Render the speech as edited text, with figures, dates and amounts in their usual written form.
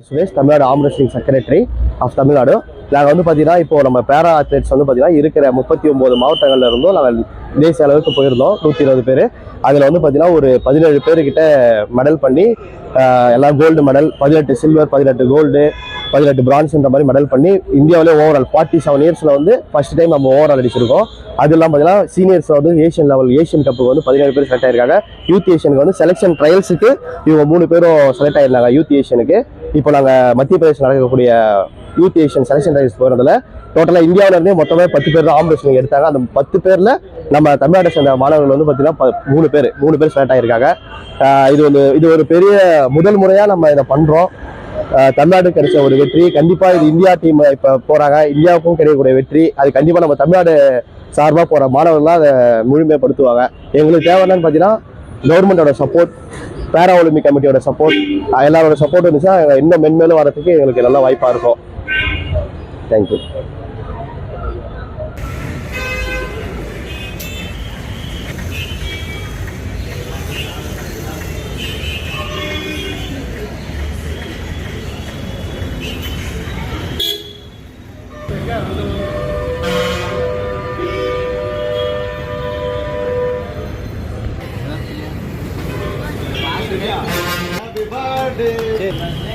Suresh, Tamil Nadu arm wrestling secretary of Tamil Nadu. நாங்கள் வந்து பார்த்தீங்கன்னா இப்போ நம்ம பேரா அத்லெட்ஸ் வந்து பார்த்தீங்கன்னா இருக்கிற 39 மாவட்டங்கள்ல இருந்தும் நாங்கள் தேசிய அளவுக்கு போயிருந்தோம். 120 பேர். அதில் வந்து பார்த்தீங்கன்னா ஒரு 17 பேர்கிட்ட மெடல் பண்ணி எல்லாம் கோல்டு மெடல், 18 சில்வர், 18 கோல்டு, 18 பிரான்ஸ்ன்ற மாதிரி மெடல் பண்ணி இந்தியாவிலே ஓவரால் 47 இயர்ஸில் வந்து ஃபர்ஸ்ட் டைம் நம்ம ஓவரால் அடிச்சிருக்கோம். அது இல்லாமல் பார்த்தீங்கன்னா சீனியர்ஸ் வந்து ஏஷியன் லெவல் ஏஷியன் கப்புக்கு வந்து 17 பேர் செலக்ட் ஆயிருக்காங்க. யூத் ஏஷியனுக்கு வந்து செலெக்ஷன் ட்ரையல்ஸுக்கு இவங்க 3 பேரும் செலக்ட் ஆயிருந்தாங்க யூத் ஏஷியனுக்கு. இப்போ நாங்கள் மத்திய பிரதேசம் நடக்கக்கூடிய யூத் ஏஷியன் செலெக்ஷன் ட்ரையல்ஸ் போகிறதுல டோட்டலாக இந்தியாவிலேருந்தே மொத்தமே 10 பேர் தான் ஆர்ம் ரெஸ்லிங் எடுத்தாங்க. அந்த 10 பேரில் நம்ம தமிழ்நாட்டை சேர்ந்த மாணவர்கள் வந்து பார்த்தீங்கன்னா 3 பேர் செலக்ட் ஆகியிருக்காங்க. இது ஒரு பெரிய முதல் முறையாக நம்ம இதை பண்ணுறோம். தமிழ்நாட்டுக்கு கிடைச்ச ஒரு வெற்றி. கண்டிப்பாக இது இந்தியா டீம் இப்போ போகிறாங்க, இந்தியாவுக்கும் கிடைக்கக்கூடிய வெற்றி. அது கண்டிப்பாக நம்ம தமிழ்நாடு சார்பாக போகிற மாணவர்கள்லாம் அதை முழுமைப்படுத்துவாங்க. எங்களுக்கு தேவை என்னன்னு பார்த்தீங்கன்னா கவர்மெண்டோட சப்போர்ட், பேரா ஒலிம்பிக் கமிட்டியோட சப்போர்ட், எல்லாரோட சப்போர்ட் இருந்துச்சுன்னா இன்னும் மென்மேலும் வரதுக்கு எங்களுக்கு நல்ல வாய்ப்பாக இருக்கும். தேங்க்யூ. Happy birthday.